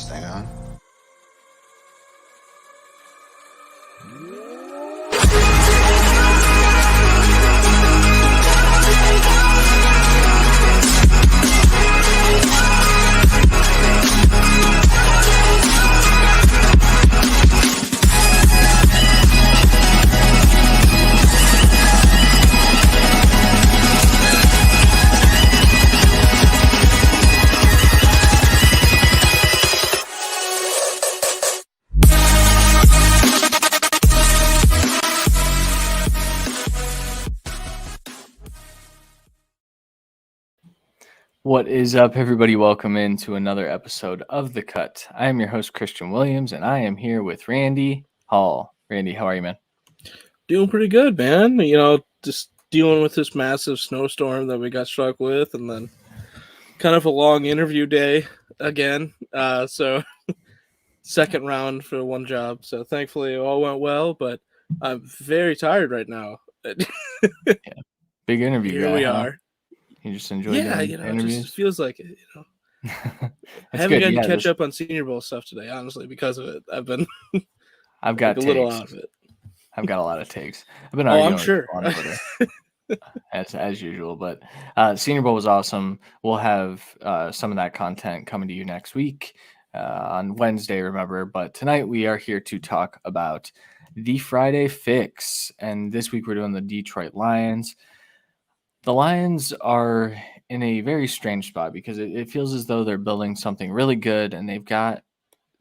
this thing on. What is up, everybody? Welcome into another episode of The Cut. I am your host, Christian Williams, and I am here with Randy Hall. Randy, how are you, man? Doing pretty good, man. Just dealing with this massive snowstorm that we got struck with, and then kind of a long interview day again. So second round for one job. So thankfully it all went well, but I'm very tired right now. Yeah. Big interview. Here we are. You just enjoy it just feels like it, I haven't gotten to catch up on Senior Bowl stuff today, honestly, because of it. I've got a little out of it. I've got a lot of takes. I've been arguing I'm sure. on Twitter, as usual, but Senior Bowl was awesome. We'll have some of that content coming to you next week on Wednesday, remember. But tonight we are here to talk about the Friday Fix, and this week we're doing the Detroit Lions. The Lions are in a very strange spot because it feels as though they're building something really good and they've got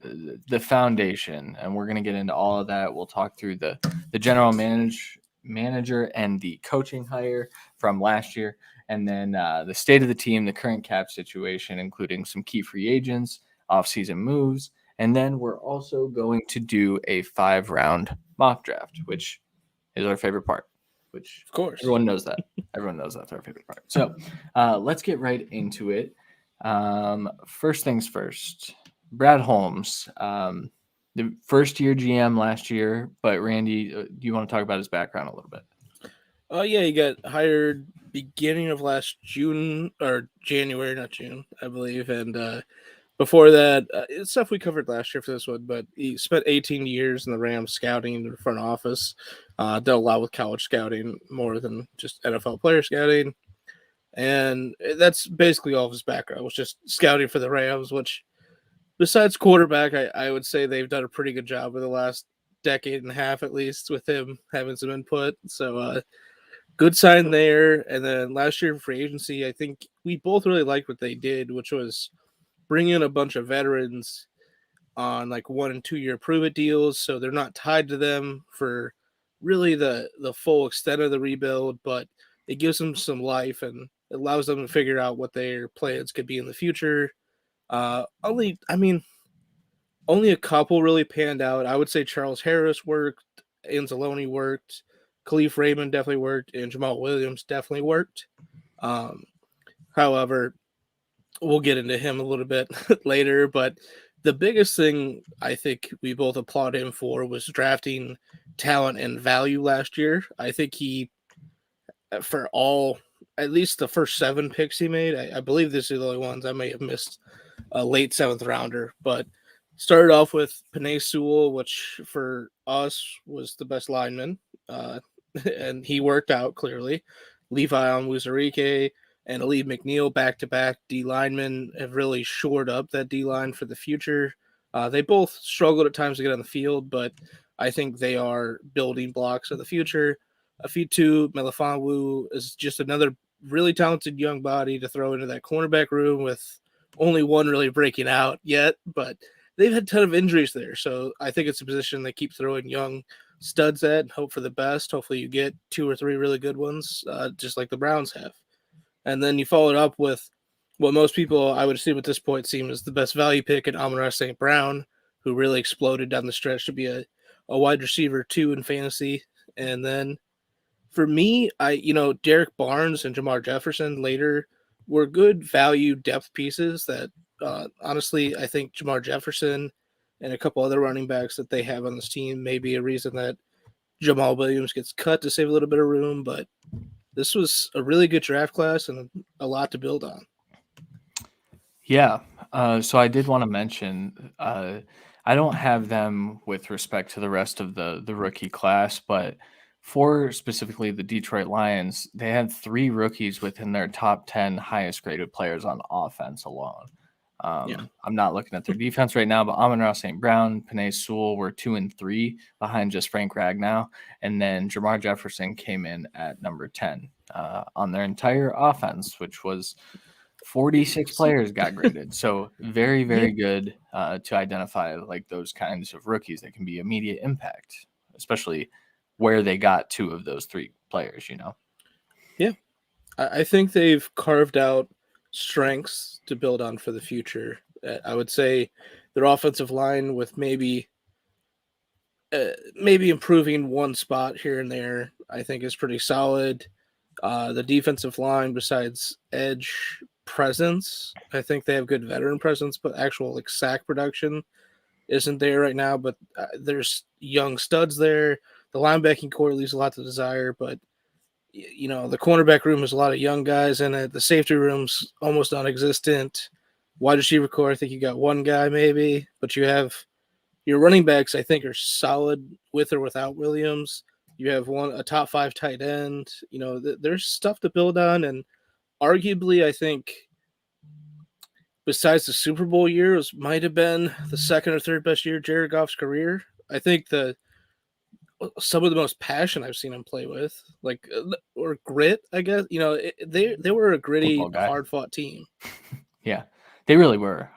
the foundation, and we're going to get into all of that. We'll talk through the general manager and the coaching hire from last year, and then the state of the team, the current cap situation, including some key free agents, offseason moves, and then we're also going to do a 5-round mock draft, which is our favorite part. Which, of course, everyone knows that. Everyone knows that's our favorite part. So let's get right into it. First things first, Brad Holmes, the first-year GM last year. But Randy, do you want to talk about his background a little bit? Yeah, he got hired beginning of last June or January, not June, I believe. And before that, it's stuff we covered last year for this one, but he spent 18 years in the Rams scouting in the front office. Did a lot with college scouting more than just NFL player scouting. And that's basically all of his background, was just scouting for the Rams, which besides quarterback, I would say they've done a pretty good job over the last decade and a half, at least, with him having some input. So good sign there. And then last year in free agency, I think we both really liked what they did, which was bring in a bunch of veterans on like 1 and 2 year prove it deals. So they're not tied to them for really the full extent of the rebuild, but it gives them some life and allows them to figure out what their plans could be in the future. Only a couple really panned out. I would say Charles Harris worked, Anzalone worked, Khalif Raymond definitely worked, and Jamal Williams definitely worked. However, we'll get into him a little bit later, but the biggest thing I think we both applaud him for was drafting talent and value last year. I think he, for at least the first 7 picks he made, I believe this is the only ones I may have missed a late 7th rounder, but started off with Penei Sewell, which for us was the best lineman, and he worked out clearly. Levi Wallace and Ali McNeil, back-to-back D linemen, have really shored up that D line for the future. They both struggled at times to get on the field, but I think they are building blocks of the future. Afitu Melifonwu is just another really talented young body to throw into that cornerback room, with only one really breaking out yet, but they've had a ton of injuries there. So I think it's a position they keep throwing young studs at and hope for the best. Hopefully you get 2 or 3 really good ones, just like the Browns have. And then you follow it up with what most people, I would assume at this point, seem as the best value pick in Amon-Ra St. Brown, who really exploded down the stretch to be a wide receiver 2 in fantasy. And then for me, Derek Barnes and Jamar Jefferson later were good value depth pieces that honestly, I think Jamar Jefferson and a couple other running backs that they have on this team may be a reason that Jamal Williams gets cut to save a little bit of room, but this was a really good draft class and a lot to build on. Yeah. So I did want to mention, I don't have them with respect to the rest of the rookie class, but for specifically the Detroit Lions, they had 3 rookies within their top 10 highest graded players on offense alone. Yeah. I'm not looking at their defense right now, but Amon-Ra St. Brown, Penei Sewell were 2 and 3 behind just Frank Ragnow, and then Jamar Jefferson came in at number 10 on their entire offense, which was 46 players got graded. So very, Yeah. very good to identify like those kinds of rookies that can be immediate impact, especially where they got 2 of those 3 players, you know? Yeah. I think they've carved out strengths to build on for the future. I would say their offensive line with maybe improving one spot here and there, I think is pretty solid. The defensive line, besides edge presence, I think they have good veteran presence, but actual like sack production isn't there right now. But there's young studs there. The linebacking core leaves a lot to desire, but the cornerback room has a lot of young guys in it. The safety room's almost non-existent. Wide receiver core, I think you got one guy maybe, but you have your running backs. I think are solid with or without Williams. You have a top 5 tight end. There's stuff to build on, and arguably, I think besides the Super Bowl years, might have been the second or third best year of Jared Goff's career. I think some of the most passion I've seen him play with, like or grit, I guess. They were a gritty, Football guy. hard fought team. Yeah, they really were.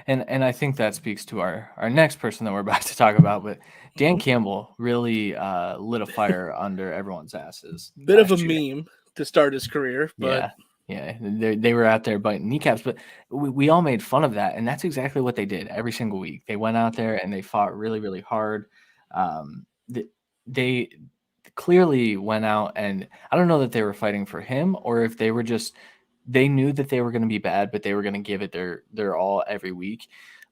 And I think that speaks to our next person that we're about to talk about. But Dan Campbell really lit a fire under everyone's asses Bit of a last year. meme to start his career, but Yeah, they were out there biting kneecaps, but we all made fun of that, and that's exactly what they did every single week. They went out there and they fought really, really hard. They clearly went out, and I don't know that they were fighting for him or if they were just they knew that they were going to be bad, but they were going to give it their all every week.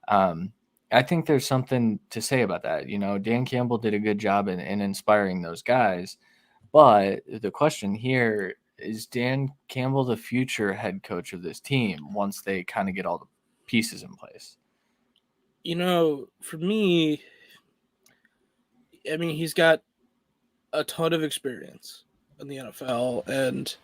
I think there's something to say about that. Dan Campbell did a good job in inspiring those guys. But the question here is Dan Campbell the future head coach of this team once they kind of get all the pieces in place? for me, I mean, he's got a ton of experience in the NFL, and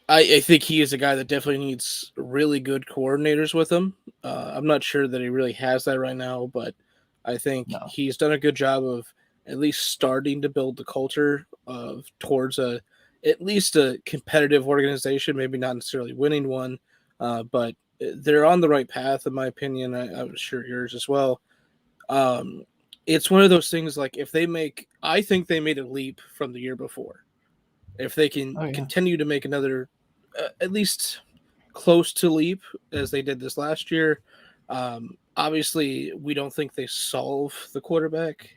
I think he is a guy that definitely needs really good coordinators with him. I'm not sure that he really has that right now, but I think No. he's done a good job of at least starting to build the culture towards at least a competitive organization, maybe not necessarily winning one, but they're on the right path, in my opinion. I'm sure yours as well. It's one of those things like I think they made a leap from the year before. If they can Oh, yeah. continue to make another, at least close to leap as they did this last year, obviously we don't think they solve the quarterback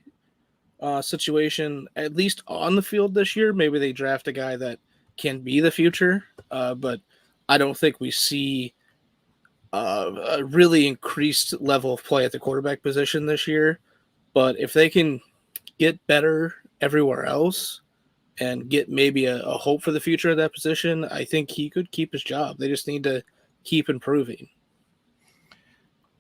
situation, at least on the field this year. Maybe they draft a guy that can be the future, but I don't think we see a really increased level of play at the quarterback position this year. But if they can get better everywhere else and get maybe a hope for the future of that position, I think he could keep his job. They just need to keep improving.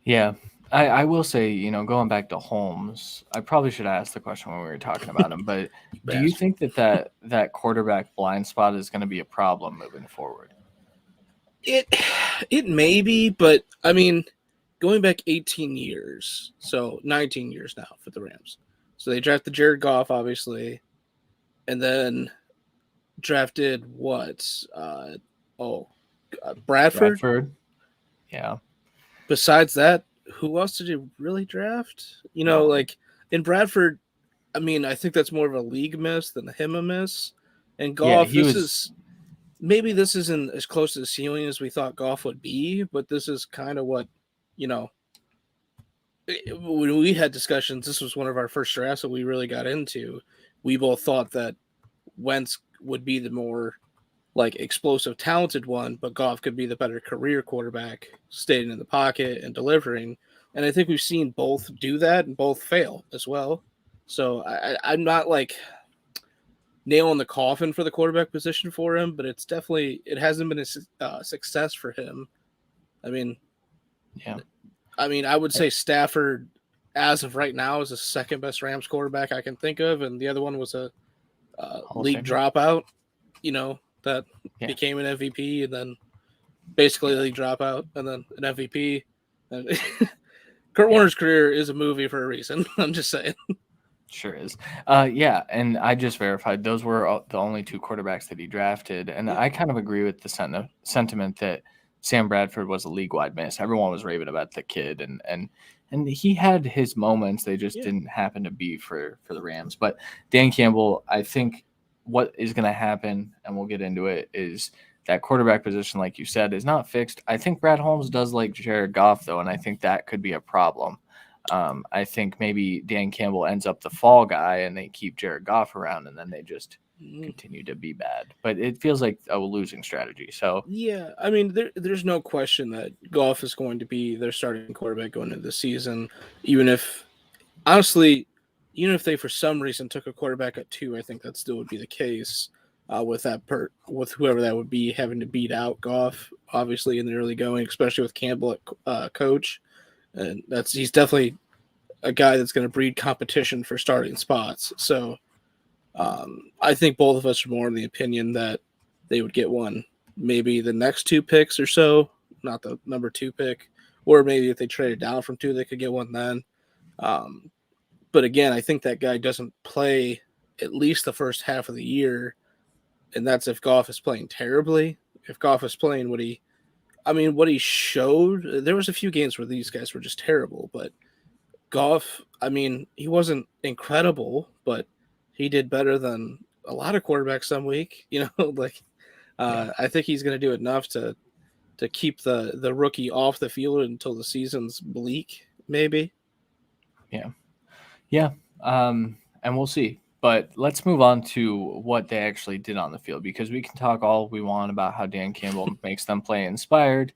Yeah. I will say, going back to Holmes, I probably should ask the question when we were talking about him, but do you think that quarterback blind spot is going to be a problem moving forward? It may be, but I mean, going back 18 years, so 19 years now for the Rams. So they drafted Jared Goff, obviously, and then drafted what? Bradford. Yeah. Besides that, who else did you really draft? No. Like in Bradford, I mean, I think that's more of a league miss than him a miss. And Yeah, Goff, maybe this isn't as close to the ceiling as we thought Goff would be, but this is kind of what, when we had discussions, this was one of our first drafts that we really got into. We both thought that Wentz would be the more like explosive, talented one, but Goff could be the better career quarterback, staying in the pocket and delivering. And I think we've seen both do that and both fail as well. So I'm not like nailing the coffin for the quarterback position for him, but it hasn't been a success for him I mean, Yeah. I would say Stafford, as of right now, is the second best Rams quarterback I can think of, and the other one was a Hall of league Famer. dropout. That Yeah. became an MVP, and then basically a league dropout, and then an MVP. And Kurt Warner's career is a movie for a reason. I'm just saying. Sure is. Yeah, and I just verified those were the only two quarterbacks that he drafted, and Yeah. I kind of agree with the sentiment that Sam Bradford was a league-wide miss. Everyone was raving about the kid, and he had his moments. They just Yeah. didn't happen to be for the Rams. But Dan Campbell, I think what is going to happen, and we'll get into it, is that quarterback position, like you said, is not fixed. I think Brad Holmes does like Jared Goff, though, and I think that could be a problem. I think maybe Dan Campbell ends up the fall guy and they keep Jared Goff around and then they just continue to be bad. But it feels like a losing strategy. So, Yeah, I mean, there's no question that Goff is going to be their starting quarterback going into the season. Even if, honestly, even if they for some reason took a quarterback at 2, I think that still would be the case. With whoever that would be having to beat out Goff, obviously in the early going, especially with Campbell at coach, and he's definitely a guy that's going to breed competition for starting spots. So I think both of us are more in the opinion that they would get one, maybe the next 2 picks or so, not the number 2 pick, or maybe if they traded down from 2, they could get one then. Um, but again, I think that guy doesn't play at least the first half of the year, and that's if Goff is playing terribly. If Goff is playing what he showed, there was a few games where these guys were just terrible, but Goff, he wasn't incredible, but he did better than a lot of quarterbacks some week. yeah. I think he's going to do enough to keep the rookie off the field until the season's bleak, maybe. Yeah. Yeah. And we'll see. But let's move on to what they actually did on the field because we can talk all we want about how Dan Campbell makes them play inspired,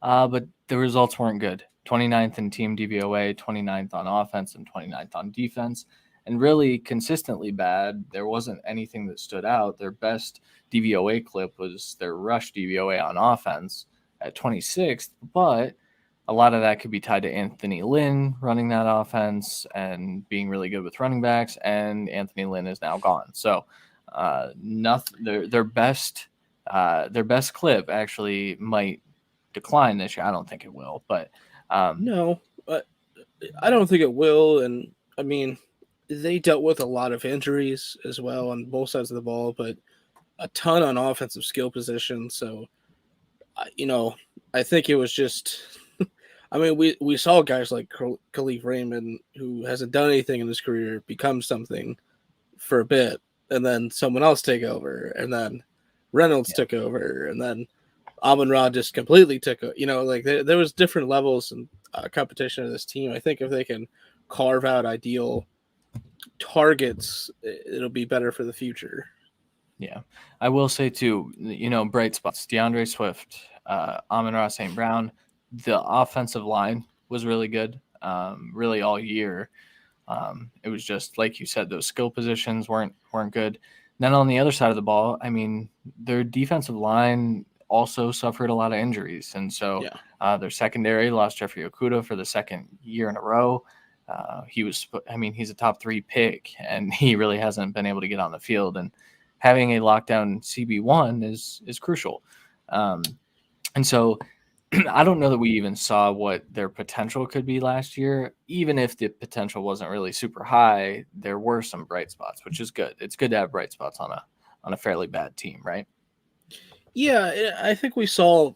but the results weren't good. 29th in team DVOA, 29th on offense, and 29th on defense, and really consistently bad. There wasn't anything that stood out. Their best DVOA clip was their rush DVOA on offense at 26th, but a lot of that could be tied to Anthony Lynn running that offense and being really good with running backs, and Anthony Lynn is now gone. So, nothing. Their best clip actually might decline this year. I don't think it will, but No, I don't think it will. And they dealt with a lot of injuries as well on both sides of the ball, but a ton on offensive skill position. So, I think it was just. We saw guys like Khalif Raymond, who hasn't done anything in his career, become something for a bit, and then someone else take over, and then Reynolds took over, and then Amon-Ra just completely took over. There was different levels and competition of this team. I think if they can carve out ideal targets, it'll be better for the future. yeah, I will say too. Bright spots: DeAndre Swift, Amon-Ra St. Brown. The offensive line was really good, really all year. It was just like you said, those skill positions weren't good. Then on the other side of the ball, their defensive line also suffered a lot of injuries, and so their secondary lost Jeffrey Okudah for the second year in a row. He's a top 3 pick, and he really hasn't been able to get on the field. And having a lockdown CB1 is crucial. And so I don't know that we even saw what their potential could be last year. Even if the potential wasn't really super high, there were some bright spots, which is good. It's good to have bright spots on a fairly bad team, right? Yeah, I think we saw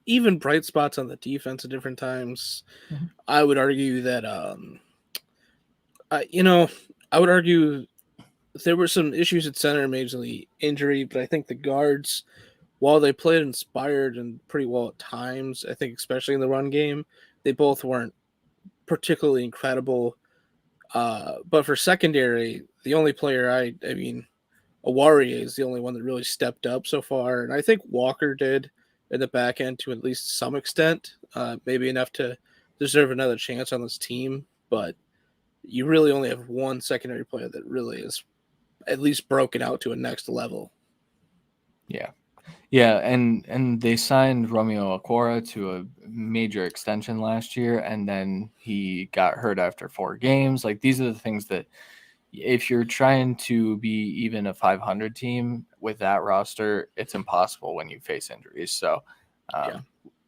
even bright spots on the defense at different times. Mm-hmm. I would argue that I would argue there were some issues at center, majorly injury, but I think the guards, while they played inspired and pretty well at times, I think especially in the run game, they both weren't particularly incredible. But for secondary, the only player Awari is the only one that really stepped up so far, and I think Walker did in the back end to at least some extent, maybe enough to deserve another chance on this team. But you really only have one secondary player that really is at least broken out to a next level. Yeah. Yeah, and they signed Romeo Okwara to a major extension last year, and then he got hurt after 4 games. Like, these are the things that, if you're trying to be even a 500 team with that roster, it's impossible when you face injuries. So, Yeah.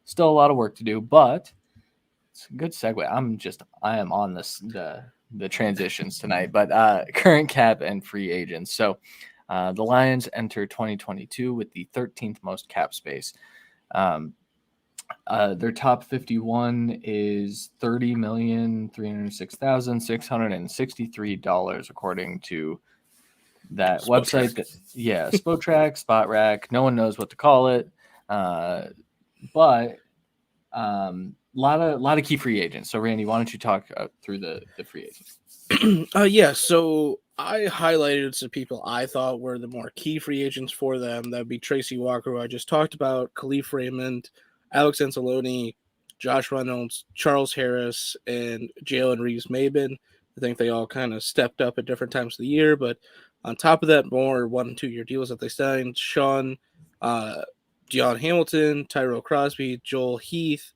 still a lot of work to do, but it's a good segue. I am on the transitions tonight, but current cap and free agents. So the Lions enter 2022 with the 13th most cap space. Um, their top 51 is $30,306,663, according to that website. Spotrac. That Spotrac, Spotrac. No one knows what to call it, but lot of key free agents. So Randy, why don't you talk through the free agents? Yeah, so I highlighted some people I thought were the more key free agents for them. That'd be Tracy Walker, who I just talked about, Khalif Raymond, Alex Anzalone, Josh Reynolds, Charles Harris, and Jalen Reeves-Maybin. I think they all kind of stepped up at different times of the year, but on top of that, more 1 and 2 year deals that they signed. Sean, Deion Hamilton, Tyrell Crosby, Joel Heath,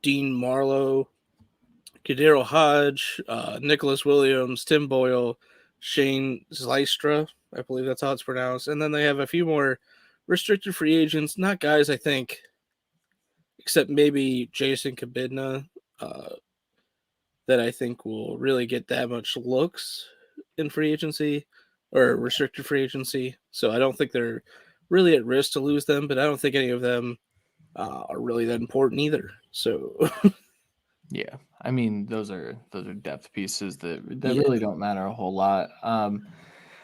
Dean Marlowe, Kadero Hodge, Nicholas Williams, Tim Boyle, Shane Zlystra, I believe that's how it's pronounced. And then they have a few more restricted free agents, not guys I think, except maybe Jason Kabidna, that I think will really get that much looks in free agency or restricted free agency. So I don't think they're really at risk to lose them, but I don't think any of them are really that important either. So Yeah, I mean those are depth pieces that yeah. really don't matter a whole lot.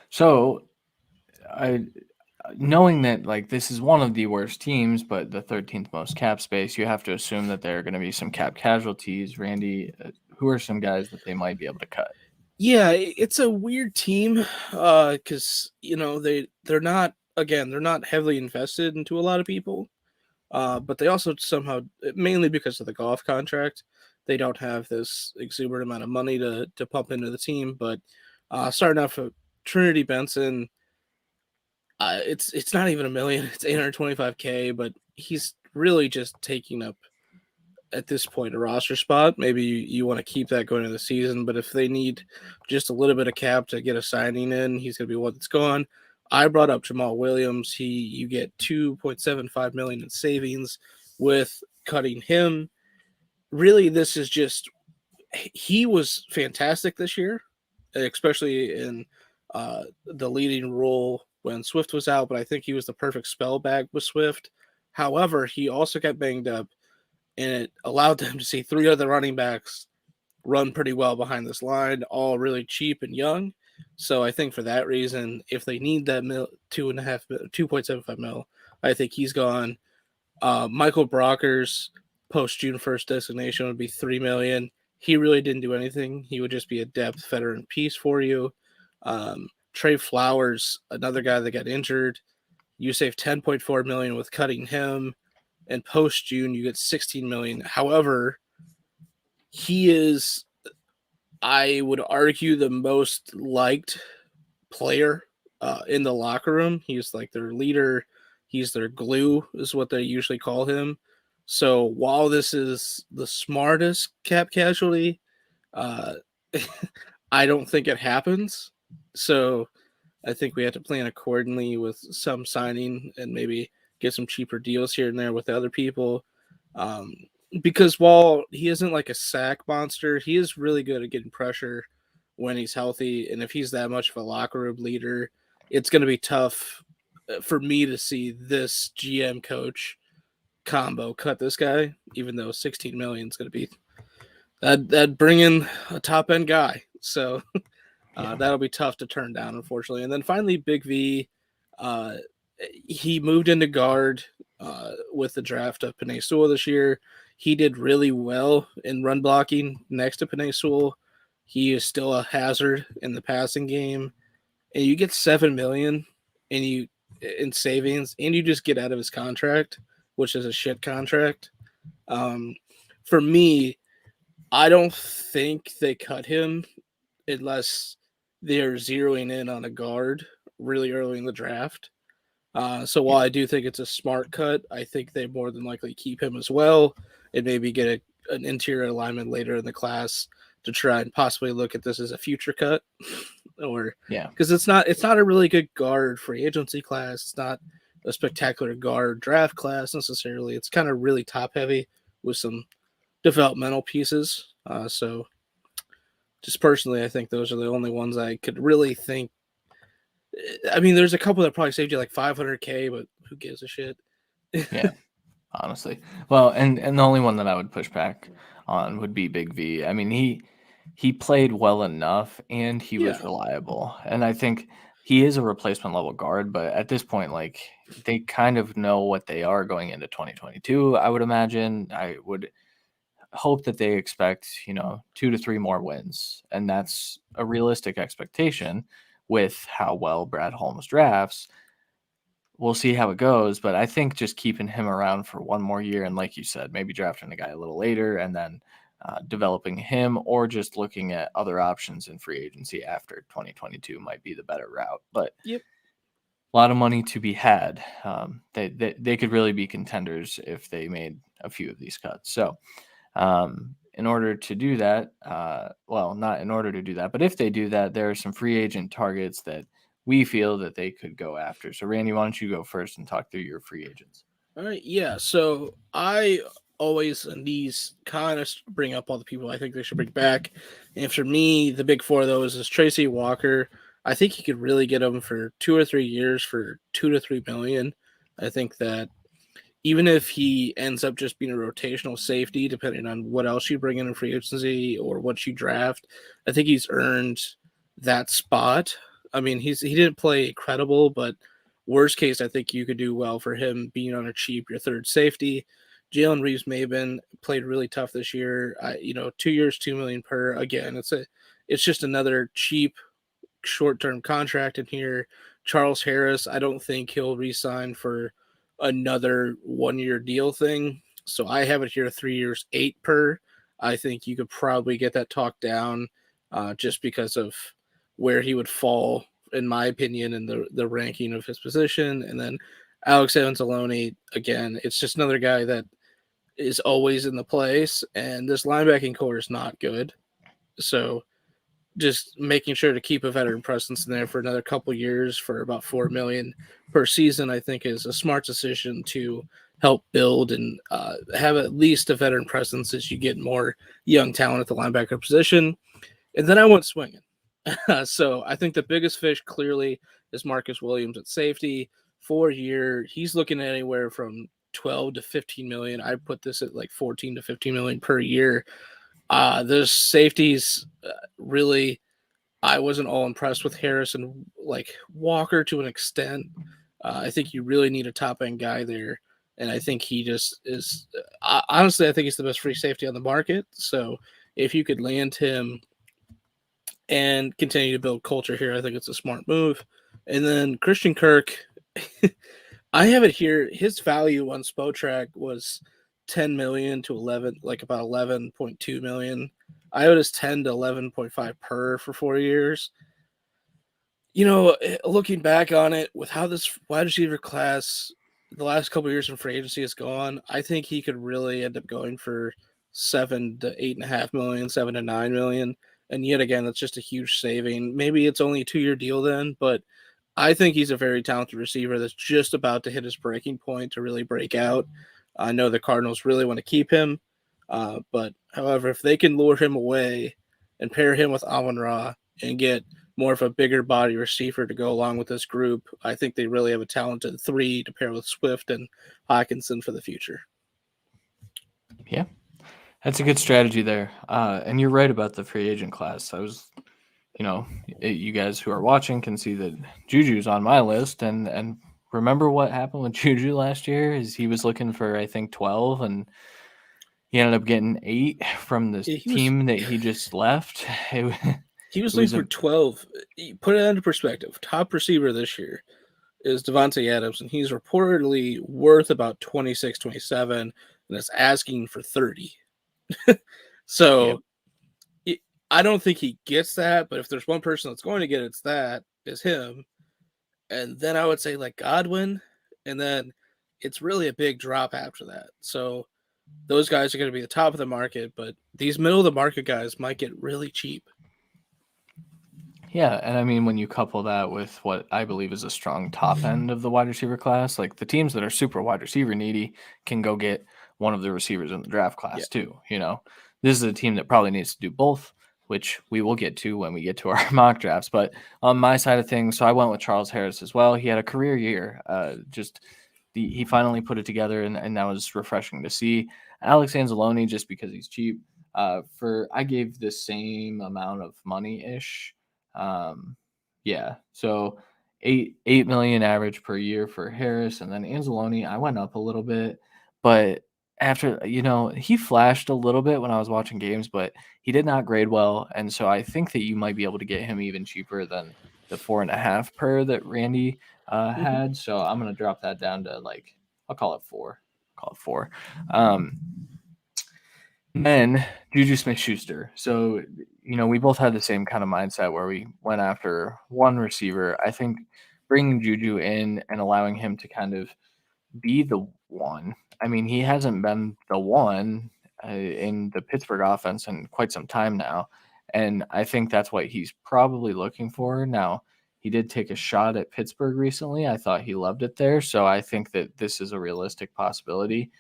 So I knowing that like this is one of the worst teams, but the 13th most cap space, you have to assume that there are going to be some cap casualties. Randy, who are some guys that they might be able to cut? Yeah, it's a weird team because they're not, again, they're not heavily invested into a lot of people, but they also somehow, mainly because of the golf contract, they don't have this exuberant amount of money to pump into the team. But starting off with Trinity Benson, it's not even a million, it's 825K, but he's really just taking up at this point a roster spot. Maybe you want to keep that going into the season, but if they need just a little bit of cap to get a signing in, he's going to be one that's gone. I brought up Jamal Williams. You get 2.75 million in savings with cutting him. Really, this is just, he was fantastic this year, especially in the leading role when Swift was out, but I think he was the perfect spell bag with Swift. However, he also got banged up, and it allowed them to see 3 other running backs run pretty well behind this line, all really cheap and young. So I think for that reason, if they need that 2.75 mil, I think he's gone. Michael Brocker's post June 1st designation would be 3 million. He really didn't do anything. He would just be a depth veteran piece for you. Trey Flowers, another guy that got injured. You save 10.4 million with cutting him, and post June you get 16 million. However, he is, I would argue, the most liked player in the locker room. He's like their leader. He's their glue, is what they usually call him. So while this is the smartest cap casualty, uh, I don't think it happens. So I think we have to plan accordingly with some signing and maybe get some cheaper deals here and there with other people. Um, because while he isn't like a sack monster, he is really good at getting pressure when he's healthy. And if he's that much of a locker room leader, it's going to be tough for me to see this GM coach combo cut this guy, even though 16 million is going to be that bring in a top end guy. So that'll be tough to turn down, unfortunately. And then finally, Big V, uh, he moved into guard with the draft of Penei Sewell this year. He did really well in run blocking next to Penei Sewell. He is still a hazard in the passing game, and you get 7 million in savings, and you just get out of his contract, which is a shit contract. For me, I don't think they cut him unless they're zeroing in on a guard really early in the draft. So while I do think it's a smart cut, I think they more than likely keep him as well and maybe get an interior alignment later in the class to try and possibly look at this as a future cut, or Yeah. because it's not a really good guard free agency class. It's not a spectacular guard draft class necessarily. It's kind of really top heavy with some developmental pieces. So just personally, I think those are the only ones I could really think. I mean, there's a couple that probably saved you like 500K, but who gives a shit? Yeah. Honestly. Well, and the only one that I would push back on would be Big V. I mean, he played well enough and he Yeah. was reliable. And I think he is a replacement level guard, but at this point, like they kind of know what they are going into 2022, I would imagine. I would hope that they expect, 2 to 3 more wins. And that's a realistic expectation with how well Brad Holmes drafts. We'll see how it goes, but I think just keeping him around for one more year, and like you said, maybe drafting a guy a little later and then developing him, or just looking at other options in free agency after 2022 might be the better route. But Yep. a lot of money to be had. They could really be contenders if they made a few of these cuts. So in order to do that, well, not in order to do that, but if they do that, there are some free agent targets that we feel that they could go after. So, Randy, why don't you go first and talk through your free agents? All right. Yeah. So I always, in these kind of bring up all the people I think they should bring back. And for me, the big four of those is Tracy Walker. I think you could really get him for 2 or 3 years for 2 to 3 million. I think that even if he ends up just being a rotational safety, depending on what else you bring in free agency or what you draft, I think he's earned that spot. I mean, he didn't play incredible, but worst case, I think you could do well for him being on a cheap, your third safety. Jalen Reeves-Maybin played really tough this year. 2 years, 2 million per. Again, it's just another cheap short-term contract in here. Charles Harris, I don't think he'll re-sign for another 1 year deal thing. So I have it here 3 years, 8 per. I think you could probably get that talk down just because of where he would fall, in my opinion, in the ranking of his position. And then Alex Anzalone, again, it's just another guy that is always in the place, and this linebacking core is not good. So just making sure to keep a veteran presence in there for another couple years for about 4 million per season, I think, is a smart decision to help build and have at least a veteran presence as you get more young talent at the linebacker position. And then I went swinging. So I think the biggest fish clearly is Marcus Williams at safety. 4 year, he's looking at anywhere from 12 to 15 million. I put this at like 14 to 15 million per year. Those safeties really, I wasn't all impressed with Harris and like Walker to an extent. I think you really need a top end guy there, and I think he just is. Honestly, I think he's the best free safety on the market. So if you could land him and continue to build culture here, I think it's a smart move. And then Christian Kirk, I have it here. His value on Spotrac was 10 million to 11, like about 11.2 million. I have it as 10 to 11.5 per for 4 years. Looking back on it, with how this wide receiver class the last couple of years in free agency has gone, I think he could really end up going for 7 to 8.5 million, 7 to 9 million. And yet again, that's just a huge saving. Maybe it's only a 2 year deal then, but I think he's a very talented receiver that's just about to hit his breaking point to really break out. I know the Cardinals really want to keep him, but however, if they can lure him away and pair him with Amon-Ra and get more of a bigger body receiver to go along with this group, I think they really have a talented three to pair with Swift and Hawkinson for the future. Yeah, that's a good strategy there. And you're right about the free agent class. I was, you guys who are watching can see that Juju's on my list, and remember what happened with Juju last year? Is he was looking for, I think, 12, and he ended up getting 8 from this Yeah, he was team that he just left. he was It looking was for 12. Put it into perspective. Top receiver this year is Davonte Adams, and he's reportedly worth about 26, 27, and it's asking for 30. Yep. So I don't think he gets that, but if there's one person that's going to get it, it's him. and then I would say like Godwin, and then it's really a big drop after that. So those guys are going to be the top of the market, but these middle of the market guys might get really cheap. Yeah, and I mean when you couple that with what I believe is a strong top end of the wide receiver class, like the teams that are super wide receiver needy can go get one of the receivers in the draft Yeah. class too, This is a team that probably needs to do both, which we will get to when we get to our mock drafts. But on my side of things, so I went with Charles Harris as well. He had a career year. He finally put it together, and that was refreshing to see. Alex Anzalone, just because he's cheap, I gave the same amount of money ish. Yeah, so 8 million average per year for Harris, and then Anzalone, I went up a little bit, but after he flashed a little bit when I was watching games, but he did not grade well, and so I think that you might be able to get him even cheaper than the 4.5 per that Randy Mm-hmm. had. So I'm gonna drop that down to like I'll call it 4. Call it 4. Um, then Juju Smith-Schuster. So, we both had the same kind of mindset where we went after one receiver. I think bringing Juju in and allowing him to kind of be the one. I mean, he hasn't been the one in the Pittsburgh offense in quite some time now. And I think that's what he's probably looking for. Now, he did take a shot at Pittsburgh recently. I thought he loved it there. So I think that this is a realistic possibility.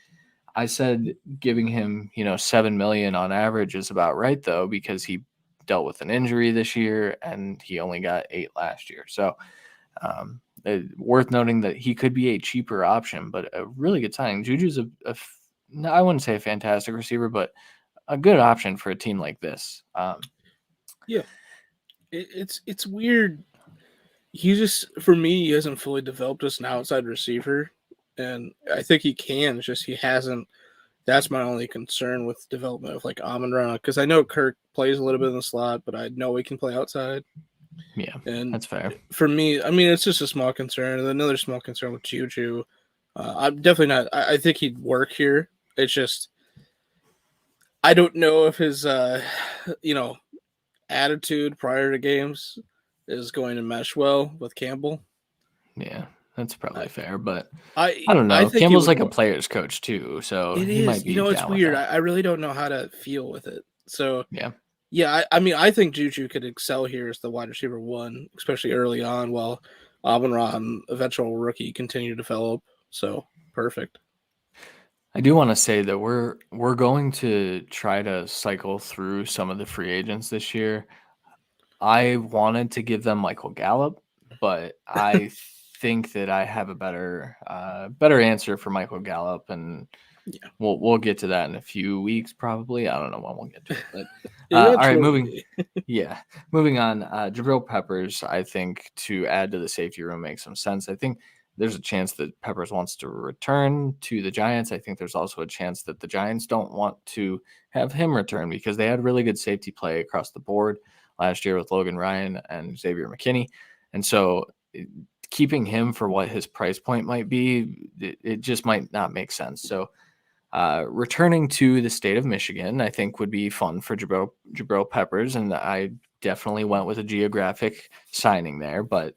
I said giving him, 7 million on average is about right though, because he dealt with an injury this year and he only got 8 last year. So, worth noting that he could be a cheaper option, but a really good signing. Juju's I wouldn't say a fantastic receiver, but a good option for a team like this. Yeah, it's weird. He just, for me, he hasn't fully developed as an outside receiver, and I think he can. It's just he hasn't. That's my only concern with development of like Amon-Ra, because I know Kirk plays a little bit in the slot, but I know he can play outside. Yeah, And that's fair. for me, I mean, it's just a small concern. And another small concern with Juju. I'm definitely not. I think he'd work here. It's just I don't know if his, you know, attitude prior to games is going to mesh well with Campbell. Yeah, that's I probably fair, but I I, don't I know. think it Campbell's would like a work. player's coach too, so It he is, might be it's down with weird. that. I really don't know how to feel with it. So Yeah. yeah, I mean, I think Juju could excel here as the wide receiver one, especially early on, while Amon-Ra, eventual rookie, continue to develop. So perfect. I do want to say that we're going to try to cycle through some of the free agents this year. I wanted to give them Michael Gallup, but I think that I have a better answer for Michael Gallup, and Yeah, we'll get to that in a few weeks probably. I don't know when we'll get to it, but all right, eventually. moving on. Jabril Peppers, I think to add to the safety room makes some sense. I think there's a chance that Peppers wants to return to the Giants. I think there's also a chance that the Giants don't want to have him return because they had really good safety play across the board last year with Logan Ryan and Xavier McKinney. And so keeping him for what his price point might be, it just might not make sense. So returning to the state of Michigan, I think would be fun for Jabril Peppers. And I definitely went with a geographic signing there. But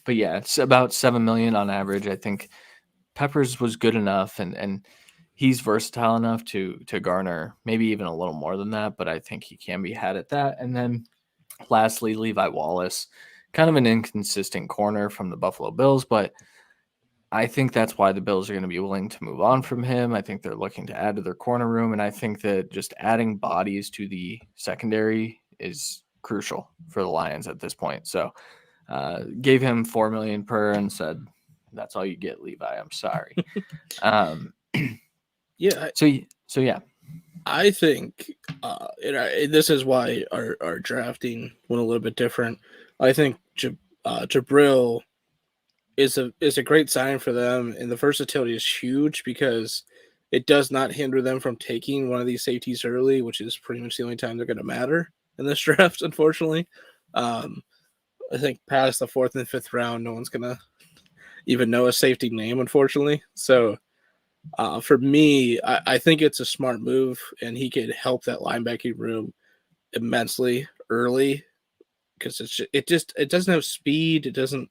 yeah, it's about 7 million on average. I think Peppers was good enough and he's versatile enough to garner maybe even a little more than that, but I think he can be had at that. And then lastly, Levi Wallace, kind of an inconsistent corner from the Buffalo Bills, but I think that's why the Bills are going to be willing to move on from him. I think they're looking to add to their corner room, and I think that just adding bodies to the secondary is crucial for the Lions at this point. So gave him 4 million per and said, "That's all you get, Levi. I'm sorry." Um, Yeah, so yeah, I think this is why our drafting went a little bit different. I think Jabril is a great sign for them, and the versatility is huge because it does not hinder them from taking one of these safeties early, which is pretty much the only time they're going to matter in this draft. Unfortunately, um, I think past the fourth and fifth round, no one's going to even know a safety name, unfortunately. So for me, I think it's a smart move, and he could help that linebacking room immensely early because it doesn't have speed. It doesn't.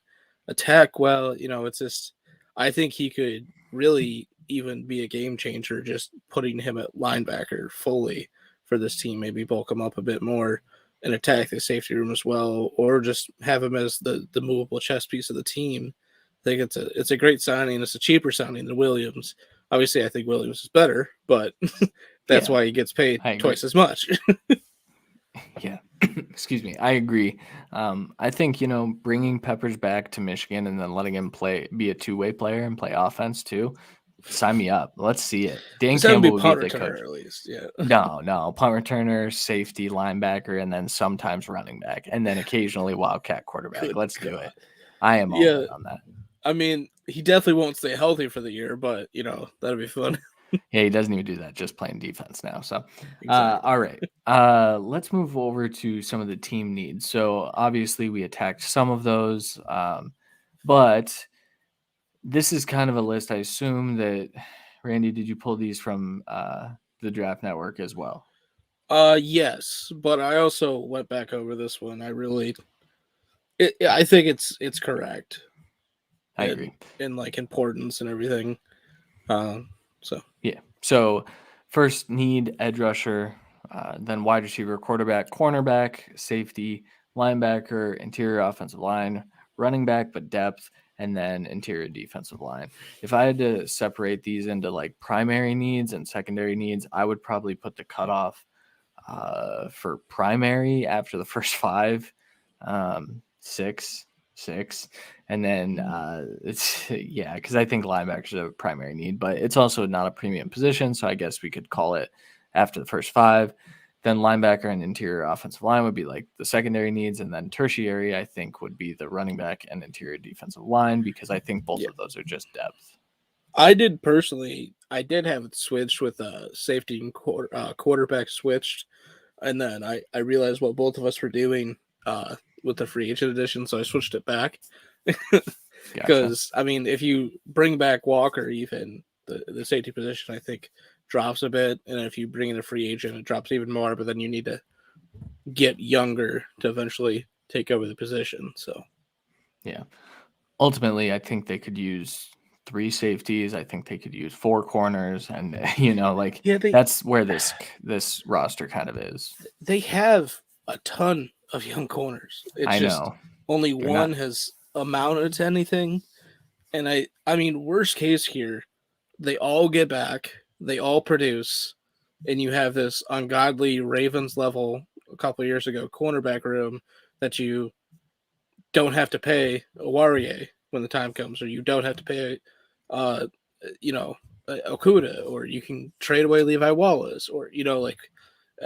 attack well. It's just I think he could really even be a game changer. Just putting him at linebacker fully for this team, maybe bulk him up a bit more and attack the safety room as well, or just have him as the movable chess piece of the team. I think it's a great signing. It's a cheaper signing than Williams. Obviously, I think Williams is better, but that's Yeah, why he gets paid I agree. twice as much. Yeah, excuse me. I agree. I think bringing Peppers back to Michigan and then letting him be a two-way player and play offense too. Sign me up. Let's see it. Dan Just have him be Campbell would be punt the returner coach. at least. Yeah. No, punt returner, safety, linebacker, and then sometimes running back, and then occasionally wildcat quarterback. Good Let's do God. it. I am all Yeah. in on that. I mean, he definitely won't stay healthy for the year, but that'll be fun. Yeah, he doesn't even do that, just playing defense now. So, Exactly. all right. Let's move over to some of the team needs. So, obviously, we attacked some of those, but this is kind of a list. I assume that, Randy, did you pull these from the Draft Network as well? Yes, but I also went back over this one. I think it's correct. I agree. In like importance and everything. So yeah. So first need edge rusher, then wide receiver, quarterback, cornerback, safety, linebacker, interior offensive line, running back, but depth, and then interior defensive line. If I had to separate these into like primary needs and secondary needs, I would probably put the cutoff for primary after the first five, six, and then it's because I think linebackers are a primary need, but it's also not a premium position, so I guess we could call it after the first five. Then linebacker and interior offensive line would be like the secondary needs, and then tertiary I think would be the running back and interior defensive line, because I think both of those are just depth. I did have it switched with safety and quarterback switched, and then I realized what both of us were doing with the free agent edition, so I switched it back. Because I mean, if you bring back Walker, even the safety position I think drops a bit, and if you bring in a free agent, it drops even more. But then you need to get younger to eventually take over the position. So yeah, ultimately I think they could use 3 safeties. I think they could use 4 corners, and that's where this roster kind of is. They have a ton of young corners. It's just only one has amounted to anything. And I mean, worst case here, they all get back, they all produce, and you have this ungodly Ravens level a couple of years ago cornerback room that you don't have to pay Owarie when the time comes, or you don't have to pay, Okuda, or you can trade away Levi Wallace, or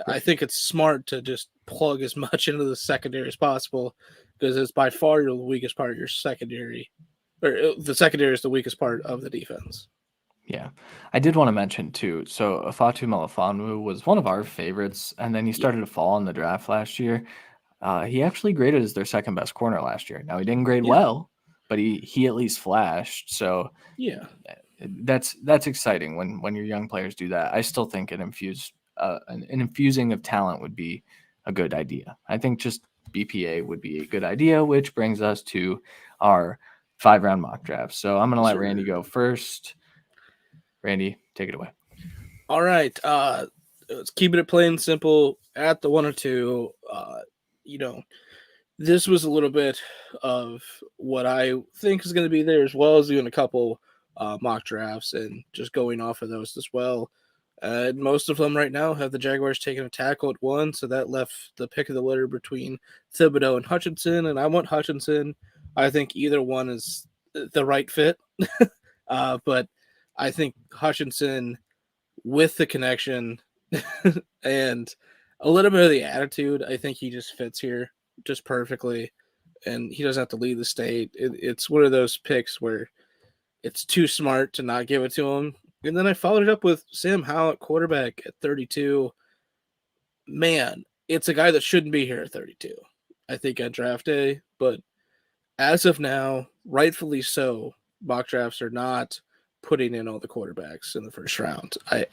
I think it's smart to just plug as much into the secondary as possible, because it's by far the weakest part of your secondary, or the secondary is the weakest part of the defense. Yeah, I did want to mention too. So Afatu Melifonwu was one of our favorites, and then he started to fall in the draft last year. He actually graded as their second best corner last year. Now he didn't grade well, but he at least flashed. So that's exciting when your young players do that. I still think an infusing of talent would be a good idea. I think just BPA would be a good idea, which brings us to our 5-round mock draft. So I'm going to let Randy go first. Randy, take it away. All right. Let's keep it plain and simple at the 1 or 2. This was a little bit of what I think is going to be there, as well as doing a couple mock drafts and just going off of those as well. Most of them right now have the Jaguars taking a tackle at 1, so that left the pick of the litter between Thibodeau and Hutchinson, and I want Hutchinson. I think either one is the right fit, but I think Hutchinson, with the connection and a little bit of the attitude, I think he just fits here just perfectly, and he doesn't have to lead the state. It's one of those picks where it's too smart to not give it to him. And then I followed it up with Sam Howell at quarterback at 32. Man, it's a guy that shouldn't be here at 32, I think, at draft day. But as of now, rightfully so, mock drafts are not putting in all the quarterbacks in the first round. I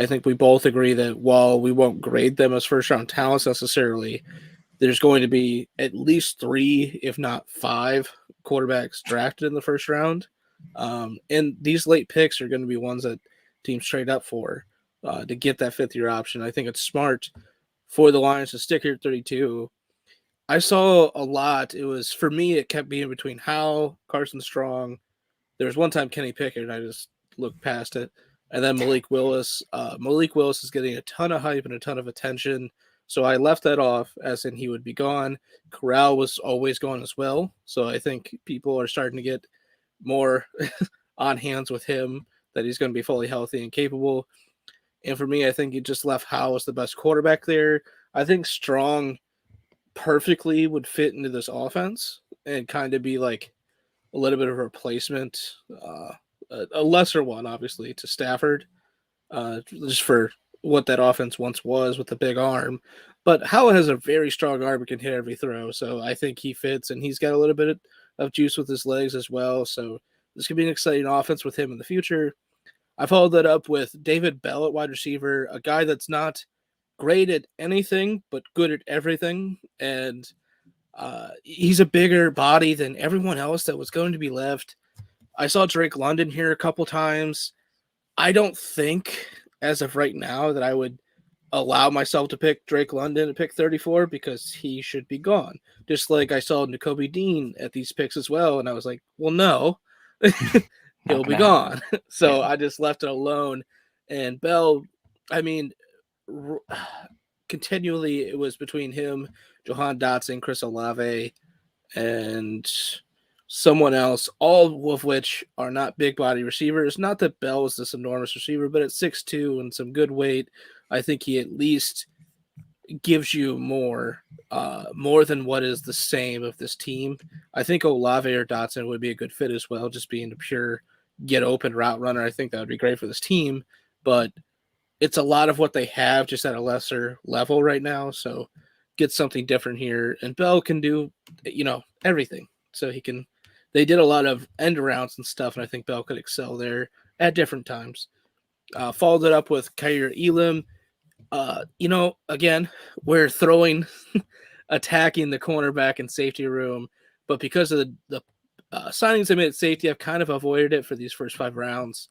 think we both agree that while we won't grade them as first round talents necessarily, there's going to be at least 3, if not 5 quarterbacks drafted in the first round. And these late picks are going to be ones that teams trade up for to get that fifth-year option. I think it's smart for the Lions to stick here at 32. I saw a lot. It was, for me, it kept being between Howe, Carson Strong. There was one time Kenny Pickett, and I just looked past it. And then Malik Willis. Malik Willis is getting a ton of hype and a ton of attention. So I left that off, as in he would be gone. Corral was always gone as well. So I think people are starting to get more on hands with him, that he's going to be fully healthy and capable. And for me, I think you just left Howe as the best quarterback there. I think Strong perfectly would fit into this offense and kind of be like a little bit of a replacement, a lesser one, obviously, to Stafford, just for what that offense once was with the big arm. But Howe has a very strong arm and can hit every throw, so I think he fits, and he's got a little bit of juice with his legs as well. So this could be an exciting offense with him in the future. I followed that up with David Bell at wide receiver, a guy that's not great at anything but good at everything, and he's a bigger body than everyone else that was going to be left. I saw Drake London here a couple times. I don't think, as of right now, that I would allow myself to pick Drake London at pick 34 because he should be gone. Just like I saw Nakobe Dean at these picks as well, and I was like, well, no, he'll be gone. So I just left it alone. And Bell, I mean, continually it was between him, Jahan Dotson, Chris Olave, and someone else, all of which are not big body receivers. Not that Bell is this enormous receiver, but at 6'2" and some good weight, I think he at least gives you more than what is the same of this team. I think Olave or Dotson would be a good fit as well, just being a pure get open route runner. I think that would be great for this team, but it's a lot of what they have just at a lesser level right now. So get something different here. And Bell can do, everything. So they did a lot of end arounds and stuff, and I think Bell could excel there at different times. Followed it up with Kaiir Elam. Again, we're attacking the cornerback and safety room, but because of the signings they made at safety, I've kind of avoided it for these first 5 rounds.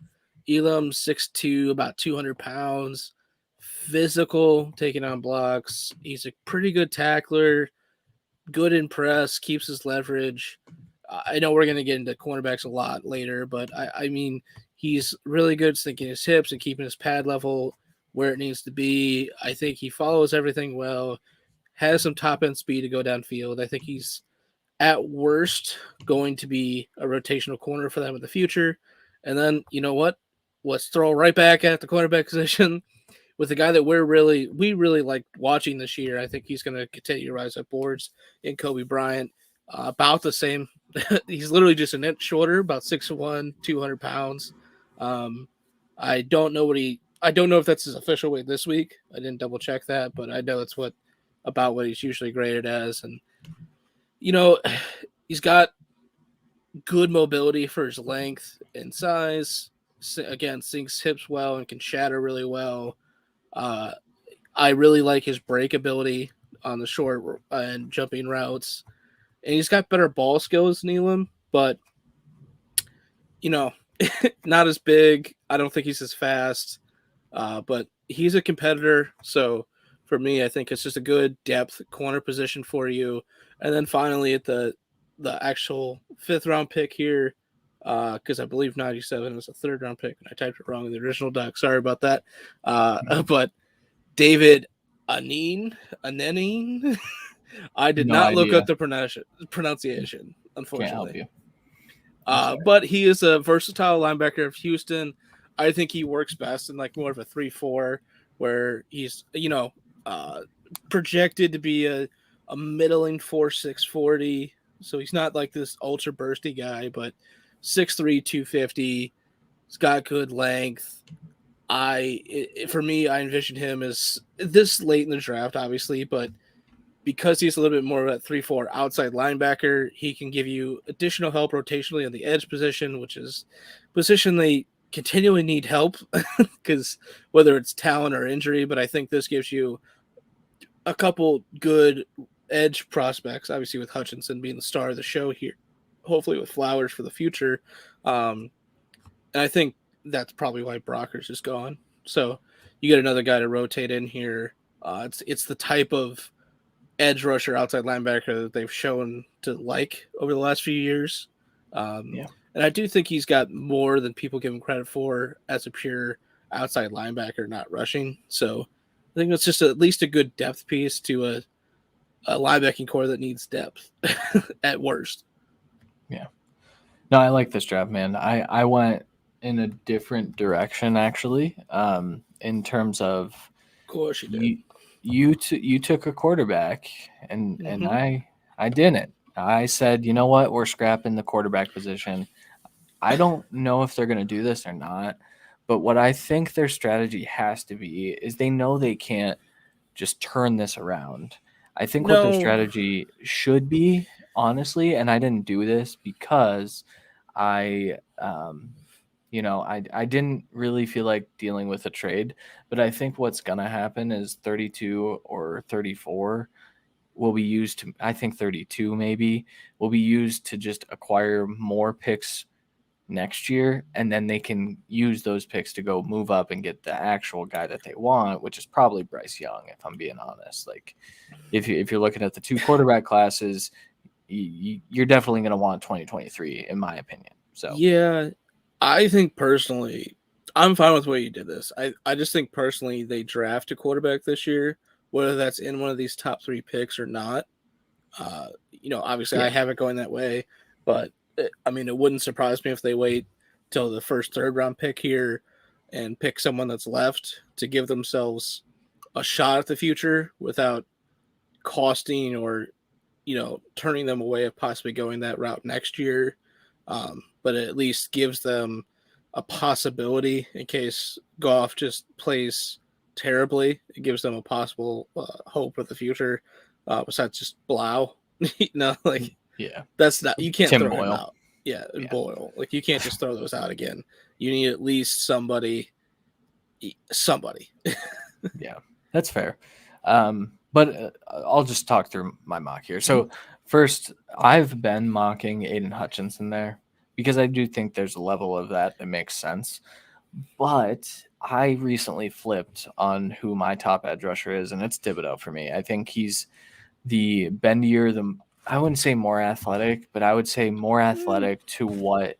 Elam, 6'2", about 200 pounds, physical, taking on blocks. He's a pretty good tackler, good in press, keeps his leverage. I know we're going to get into cornerbacks a lot later, but I mean, he's really good sinking his hips and keeping his pad level where it needs to be. I think he follows everything well, has some top-end speed to go downfield. I think he's, at worst, going to be a rotational corner for them in the future. And then, you know what? Let's throw right back at the cornerback position with the guy that we really like watching this year. I think he's going to continue to rise up boards in Kobe Bryant. About the same. He's literally just an inch shorter, about 6'1", 200 pounds. I don't know if that's his official weight this week. I didn't double check that, but I know it's about what he's usually graded as. And, he's got good mobility for his length and size. Again, sinks hips well and can shatter really well. I really like his break ability on the short and jumping routes. And he's got better ball skills than Elam, but, not as big. I don't think he's as fast, but he's a competitor. So for me, I think it's just a good depth corner position for you. And then finally at the actual 5th round pick here, because I believe 97 is a 3rd round pick, and I typed it wrong in the original doc. Sorry about that. But David Anin. I did not look up the pronunciation, unfortunately. Can't help you. But he is a versatile linebacker of Houston. I think he works best in like more of a 3-4, where he's projected to be a middling 4.6 40. So he's not like this ultra bursty guy, but 6'3", 250. He's got good length. For me, I envision him as this late in the draft, obviously, but because he's a little bit more of a 3-4 outside linebacker, he can give you additional help rotationally on the edge position, which is a position they continually need help because whether it's talent or injury, but I think this gives you a couple good edge prospects, obviously with Hutchinson being the star of the show here hopefully with Flowers for the future. And I think that's probably why Brockers is gone. So you get another guy to rotate in here. It's the type of edge rusher, outside linebacker that they've shown to like over the last few years. Yeah. And I do think he's got more than people give him credit for as a pure outside linebacker, not rushing. So I think that's just at least a good depth piece to a linebacking core that needs depth at worst. Yeah. No, I like this draft, man. I went in a different direction actually. In terms of Of course you did. you took a quarterback, and Mm-hmm. I didn't. I said, you know what, we're scrapping the quarterback position. I don't know if they're going to do this or not, but what I think their strategy has to be is they know they can't just turn this around. I think what their No, strategy should be, honestly, and I didn't do this because I, I didn't really feel like dealing with a trade, but I think what's going to happen is 32 or 34 will be used to, I think 32 maybe, will be used to just acquire more picks next year, and then they can use those picks to go move up and get the actual guy that they want, which is probably Bryce Young, if I'm being honest. Like, if you're looking at the two quarterback classes, you're definitely going to want 2023, in my opinion. So yeah, I think personally, I'm fine with the way you did this. I just think personally they draft a quarterback this year, whether that's in one of these top 3 picks or not. Obviously I yeah, have it going that way, but I mean, it wouldn't surprise me if they wait till the first third round pick here and pick someone that's left to give themselves a shot at the future without costing or turning them away of possibly going that route next year. But it at least gives them a possibility in case Goff just plays terribly. It gives them a possible hope for the future, besides just Blau. Like yeah, that's not, you can't Tim throw him Boyle. out. Yeah, and Yeah, Boyle. Like you can't just throw those out again. You need at least somebody. Somebody. yeah, that's fair. But I'll just talk through my mock here. So first, I've been mocking Aiden Hutchinson there because I do think there's a level of that makes sense. But I recently flipped on who my top edge rusher is, and it's Thibodeau for me. I think he's the bendier, I wouldn't say more athletic, but I would say more athletic to what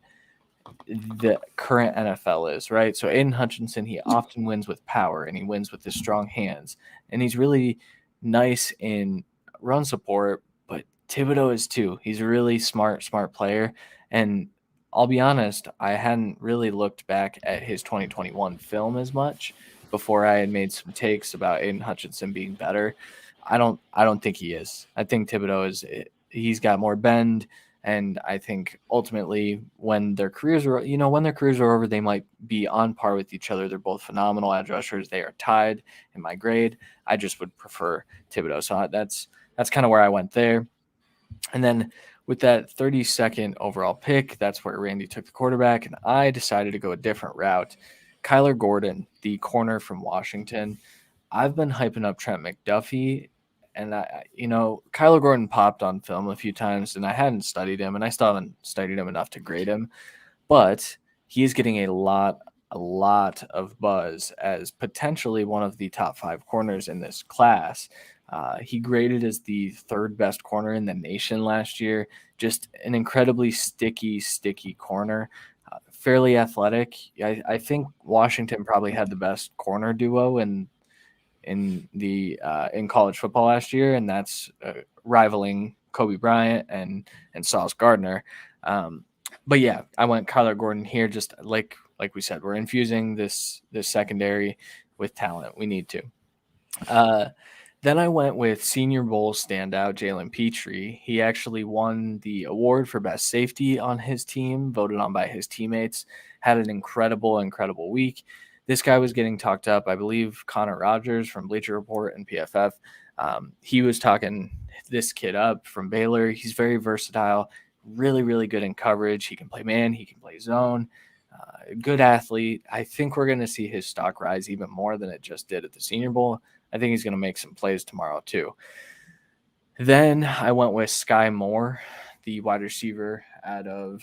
the current NFL is, right? So Aiden Hutchinson, he often wins with power and he wins with his strong hands. And he's really nice in run support, but Thibodeau is too. He's a really smart player. And I'll be honest, I hadn't really looked back at his 2021 film as much before I had made some takes about Aiden Hutchinson being better. I don't think he is. I think Thibodeau he's got more bend. And I think ultimately, when their careers are over, they might be on par with each other. They're both phenomenal edge rushers. They are tied in my grade. I just would prefer Thibodeau. So that's kind of where I went there. And then with that 32nd overall pick, that's where Randy took the quarterback, and I decided to go a different route. Kyler Gordon, the corner from Washington. I've been hyping up Trent McDuffie, and Kyler Gordon popped on film a few times, and I hadn't studied him, and I still haven't studied him enough to grade him, but he is getting a lot of buzz as potentially one of the top 5 corners in this class. He graded as the 3rd best corner in the nation last year. Just an incredibly sticky corner. Fairly athletic. I think Washington probably had the best corner duo in college football last year, and that's rivaling Kobe Bryant and Sauce Gardner. But yeah, I went Kyler Gordon here. Just like we said, we're infusing this secondary with talent. We need to. Then I went with Senior Bowl standout Jalen Petrie. He actually won the award for best safety on his team, voted on by his teammates. Had an incredible week. This guy was getting talked up. I believe Connor Rogers from Bleacher Report and PFF. He was talking this kid up from Baylor. He's very versatile, really good in coverage. He can play man, he can play zone. Good athlete. I think we're going to see his stock rise even more than it just did at the Senior Bowl. I think he's going to make some plays tomorrow too. Then I went with Skye Moore, the wide receiver out of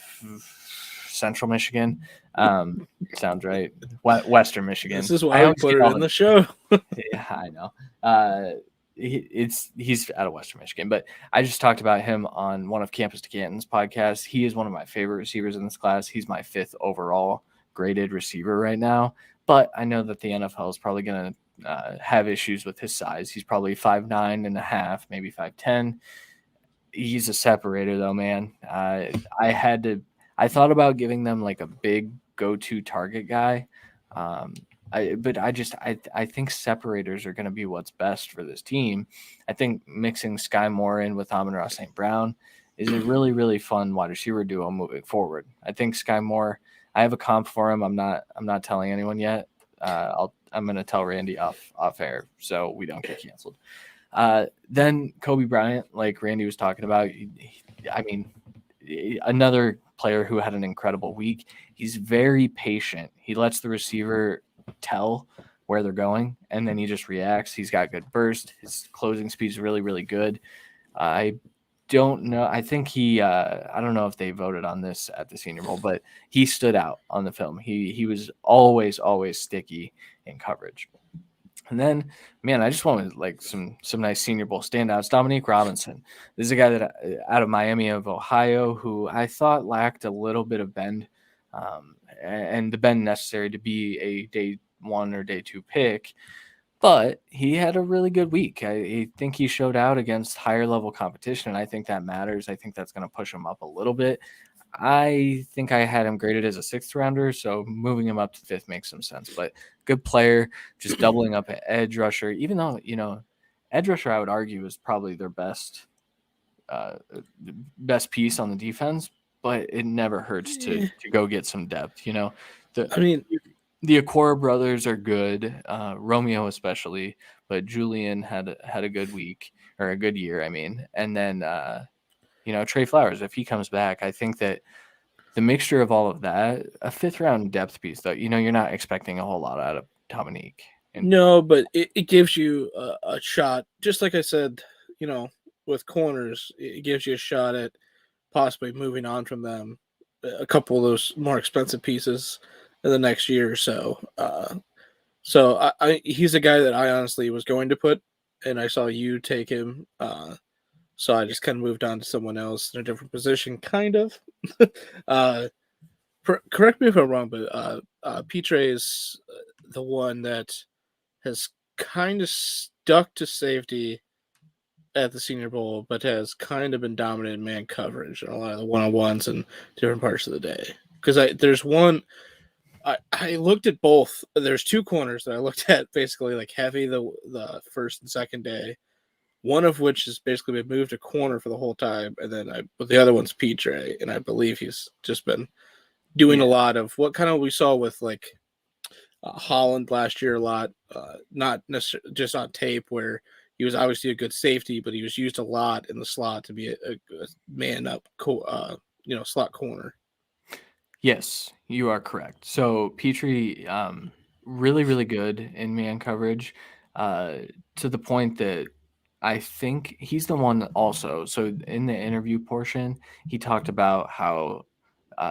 Central Michigan. Sounds right. Western Michigan. This is why we put her in the show. Yeah, I know. He's out of Western Michigan, but I just talked about him on one of Campus to Canton's podcasts. He is one of my favorite receivers in this class. He's my 5th overall graded receiver right now, but I know that the NFL is probably going to have issues with his size. He's probably 5'9.5", maybe 5'10". He's a separator though, man. I thought about giving them like a big go-to target guy. But I think separators are going to be what's best for this team. I think mixing Skye Moore in with Amon-Ra St. Brown is a really, really fun wide receiver duo moving forward. I think Skye Moore, I have a comp for him. I'm not telling anyone yet. I'm going to tell Randy off air so we don't get canceled. Then Kobe Bryant, like Randy was talking about, another player who had an incredible week. He's very patient. He lets the receiver tell where they're going, and then he just reacts. He's got good burst. His closing speed is really, really good. I don't know. I think I don't know if they voted on this at the Senior Bowl, but he stood out on the film. He was always sticky in coverage. And then, man, I just wanted like some nice Senior Bowl standouts. Dominique Robinson. This is a guy that out of Miami of Ohio who I thought lacked a little bit of bend, and the bend necessary to be a day 1 or day 2 pick. But he had a really good week. I think he showed out against higher level competition, and I think that matters. I think that's going to push him up a little bit. I think I had him graded as a 6th rounder, so moving him up to 5th makes some sense. But good player, just doubling up at edge rusher. Even though, edge rusher, I would argue, is probably their best piece on the defense, but it never hurts to go get some depth. The Akora brothers are good, Romeo especially, but Julian had a good week, or a good year, and then Trey Flowers, if he comes back, I think that the mixture of all of that, a 5th round depth piece, though, you're not expecting a whole lot out of Dominique. No, but it gives you a shot, just like I said, with corners, it gives you a shot at possibly moving on from them, a couple of those more expensive pieces in the next year or so. So he's a guy that I honestly was going to put, and I saw you take him. So I just kind of moved on to someone else in a different position, kind of. Correct me if I'm wrong, but Petrie is the one that has kind of stuck to safety at the Senior Bowl, but has kind of been dominant in man coverage and a lot of the one-on-ones and different parts of the day. Because there's one, I looked at both. There's 2 corners that I looked at basically like heavy the first and second day. One of which has basically been moved to corner for the whole time, and then the other one's Petrie, and I believe he's just been doing a lot of what kind of we saw with like Holland last year a lot, not necessarily just on tape where he was obviously a good safety, but he was used a lot in the slot to be a man up, slot corner. Yes, you are correct. So Petrie, really, really good in man coverage, to the point that I think he's the one also. So in the interview portion, he talked about how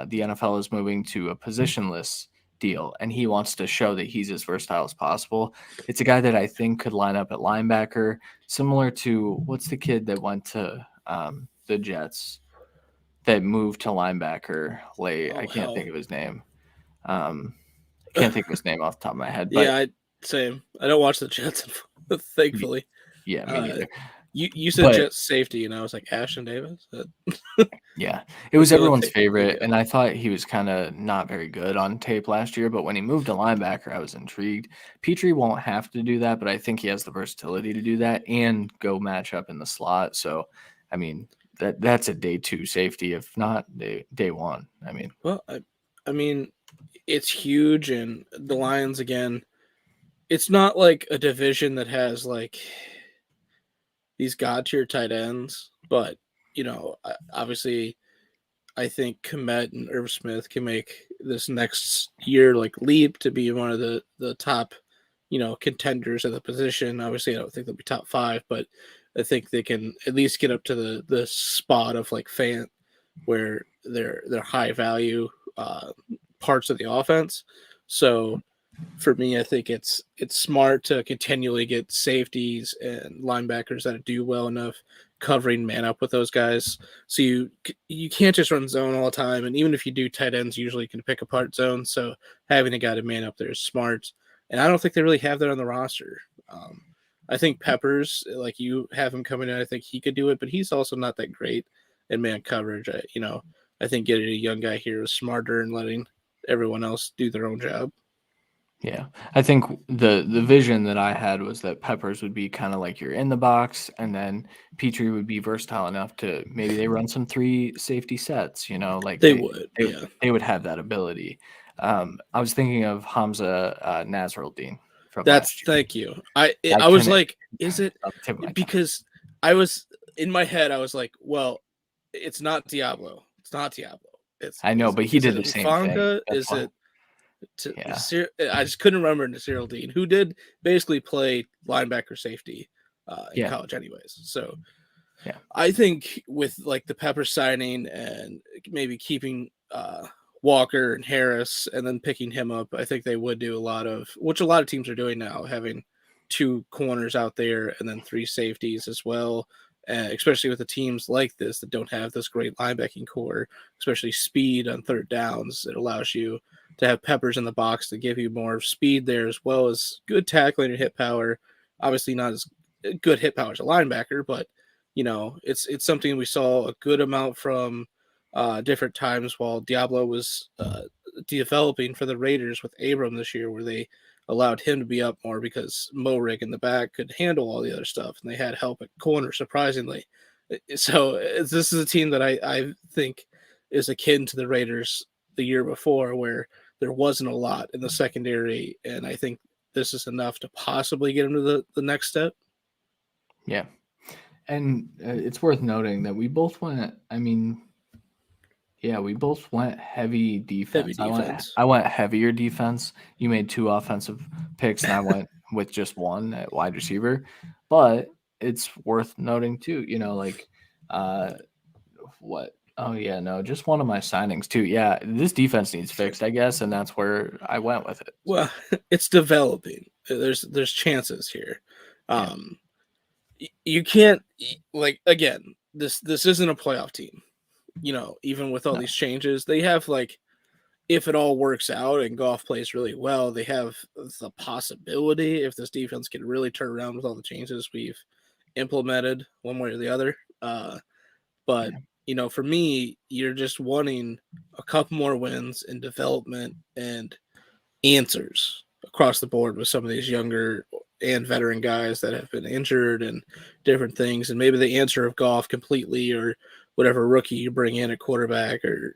the NFL is moving to a positionless deal, and he wants to show that he's as versatile as possible. It's a guy that I think could line up at linebacker, similar to what's the kid that went to the Jets that moved to linebacker late. I can't think of his name. Can't think of his name off the top of my head. But same. I don't watch the Jets, thankfully. Yeah, me neither. You said Jets safety, and I was like, Ashton Davis? Yeah, it was everyone's favorite, and I thought he was kind of not very good on tape last year, but when he moved to linebacker, I was intrigued. Petrie won't have to do that, but I think he has the versatility to do that and go match up in the slot. So, that's a day 2 safety, if not day 1. Well, it's huge, and the Lions, again, it's not like a division that has like these god tier tight ends, but obviously I think Komet and Irv Smith can make this next year like leap to be one of the top contenders at the position. Obviously I don't think they'll be top 5, but I think they can at least get up to the spot of like Fant, where their high value parts of the offense. So for me, I think it's smart to continually get safeties and linebackers that do well enough covering man up with those guys. So you can't just run zone all the time, and even if you do, tight ends usually can pick apart zone. So having a guy to man up there is smart, and I don't think they really have that on the roster. I think Peppers, like you have him coming in, I think he could do it, but he's also not that great in man coverage. I think getting a young guy here is smarter and letting everyone else do their own job. Yeah, I think the vision that I had was that Peppers would be kind of like you're in the box, and then Petrie would be versatile enough to maybe they run some 3 safety sets. Like They would, they, yeah. they would have that ability. I was thinking of Hamza Nasruddin from That's last year. thank you. I I was couldn't like, is it off the tip of my tongue. because I was in my head? I was like, well, it's not Diablo. It's not Diablo. I know, but he did the same thing. Hufanga? That's Is why. it? Yeah. I just couldn't remember Nasir Dean, who did basically play linebacker safety in college, anyways. So, yeah, I think with like the Pepper signing and maybe keeping Walker and Harris and then picking him up, I think they would do a lot of teams are doing now, having 2 corners out there and then 3 safeties as well. Especially with the teams like this that don't have this great linebacking core, especially speed on third downs, it allows you to have Peppers in the box to give you more speed there as well as good tackling and hit power. Obviously, not as good hit power as a linebacker, but it's something we saw a good amount from different times while Diablo was developing for the Raiders with Abram this year, where they allowed him to be up more because Morig in the back could handle all the other stuff, and they had help at corner, surprisingly. So this is a team that I think is akin to the Raiders the year before, where there wasn't a lot in the secondary, and I think this is enough to possibly get them to the next step. Yeah. And it's worth noting that we both went, we both went heavy defense. I went heavier defense. You made 2 offensive picks, and I went with just 1 at wide receiver. But it's worth noting too, what? Oh yeah, no, just one of my signings too. Yeah, this defense needs fixed, I guess, and that's where I went with it. Well, it's developing. There's chances here. You can't again. This isn't a playoff team. Even with all these changes, they have if it all works out and Goff plays really well, they have the possibility, if this defense can really turn around with all the changes we've implemented one way or the other. But for me, you're just wanting a couple more wins and development and answers across the board with some of these younger and veteran guys that have been injured and different things. And maybe the answer of Goff completely, or whatever rookie you bring in at quarterback, or,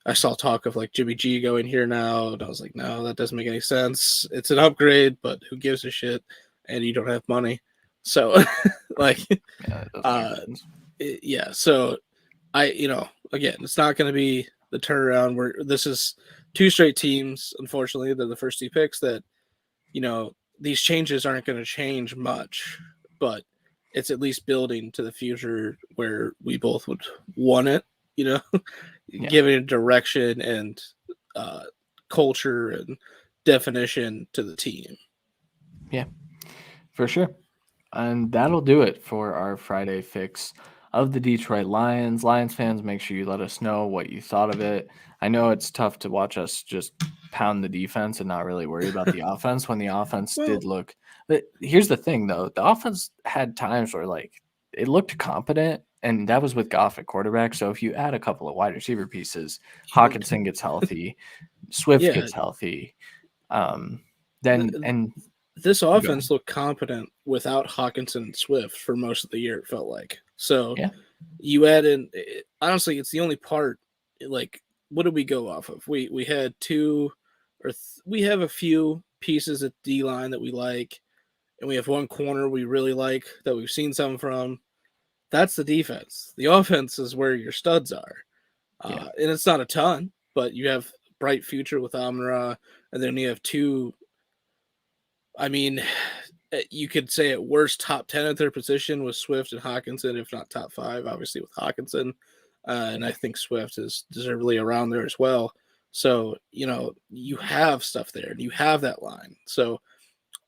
I saw talk of Jimmy G going here now, and I was like, no, that doesn't make any sense. It's an upgrade, but who gives a shit? And you don't have money. So so again, it's not going to be the turnaround where this is 2 straight teams. Unfortunately, they're the first 2 picks that, these changes aren't going to change much, but it's at least building to the future where we both would want it, giving a direction and culture and definition to the team. Yeah, for sure. And that'll do it for our Friday fix of the Detroit Lions. Lions fans, make sure you let us know what you thought of it. I know it's tough to watch us just pound the defense and not really worry about the offense when the offense did look. But here's the thing, though. The offense had times where, it looked competent, and that was with Goff at quarterback. So if you add a couple of wide receiver pieces, Hawkinson gets healthy, Swift gets healthy, this offense looked competent without Hawkinson and Swift for most of the year, it felt like. So you add in, honestly, it's the only part, what did we go off of? We had 2 or we have a few pieces at D-line that we like, and we have 1 corner we really like that we've seen some from. That's the defense. The offense is where your studs are. And it's not a ton, but you have bright future with Amon-Ra, and then you have 2, you could say at worst top 10 at their position with Swift and Hawkinson, if not top 5, obviously with Hawkinson. and I think Swift is deservedly around there as well. So, you have stuff there, and you have that line. So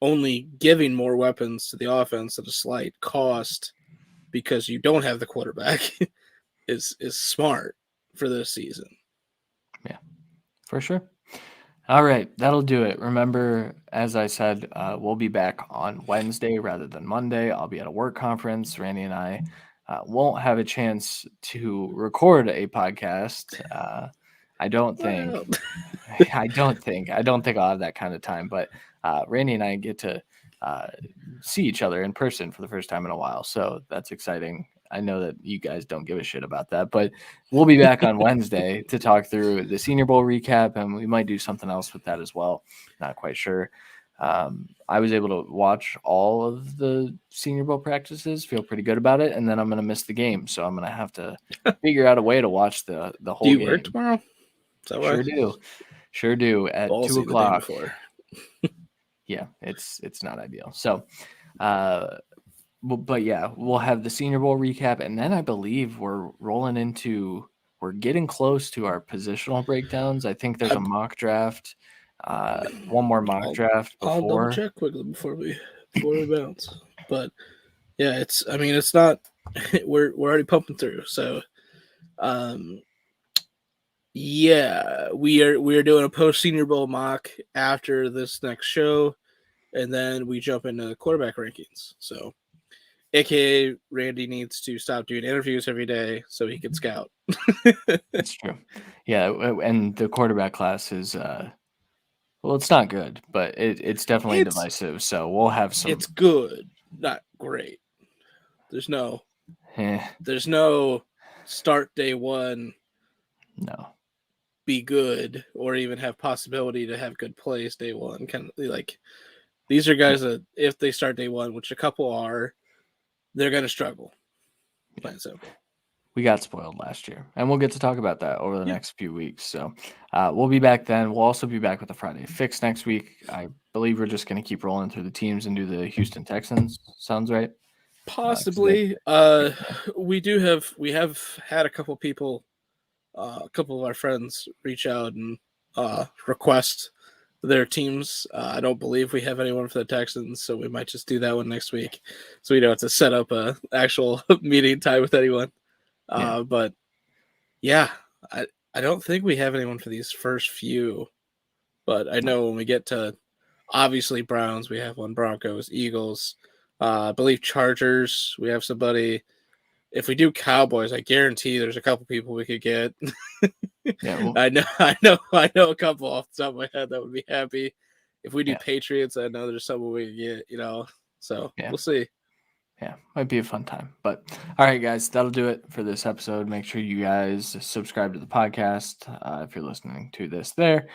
only giving more weapons to the offense at a slight cost because you don't have the quarterback is smart for this season. Yeah, for sure. All right, that'll do it. Remember, as I said, we'll be back on Wednesday rather than Monday. I'll be at a work conference. Randy and I won't have a chance to record a podcast. I don't think. Well, I don't think I'll have that kind of time. But Randy and I get to see each other in person for the first time in a while, so that's exciting. I know that you guys don't give a shit about that, but we'll be back on Wednesday to talk through the Senior Bowl recap, and we might do something else with that as well. Not quite sure. I was able to watch all of the Senior Bowl practices, feel pretty good about it, and then I'm going to miss the game, so I'm going to have to figure out a way to watch the whole game. Do you work tomorrow? Sure do at Ballsy 2:00. Yeah, it's not ideal. So, but yeah, we'll have the Senior Bowl recap, and then I believe we're getting close to our positional breakdowns. I think there's a mock draft, one more mock draft before. I'll double check quickly before we bounce. But yeah, it's not. We're already pumping through. So, yeah, we are doing a post Senior Bowl mock after this next show, and then we jump into quarterback rankings. So, AKA Randy needs to stop doing interviews every day so he can scout. That's true. Yeah, and the quarterback class is well, it's not good, but it's definitely divisive. So we'll have some. It's good, not great. There's no start day one. No. Be good or even have possibility to have good plays day one. Kind of like these are guys that if they start day one, which a couple are, they're going to struggle. Plain simple. We got spoiled last year, and we'll get to talk about that over the next few weeks. So we'll be back then. We'll also be back with the Friday Fix next week. I believe we're just going to keep rolling through the teams and do the Houston Texans. Sounds right? Possibly. We have had a couple people, a couple of our friends reach out and request their teams. I don't believe we have anyone for the Texans, so we might just do that one next week. So we don't have to set up a actual meeting time with anyone. But yeah, I don't think we have anyone for these first few. But I know when we get to obviously Browns, we have one, Broncos, Eagles, I believe Chargers, we have somebody. If we do Cowboys, I guarantee there's a couple people we could get. I know a couple off the top of my head that would be happy. If we do Patriots, I know there's someone we can get, so we'll see. Yeah, might be a fun time. But all right, guys, that'll do it for this episode. Make sure you guys subscribe to the podcast if you're listening to this there.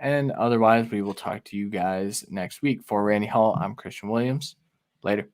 And otherwise, we will talk to you guys next week. For Randy Hall, I'm Christian Williams. Later.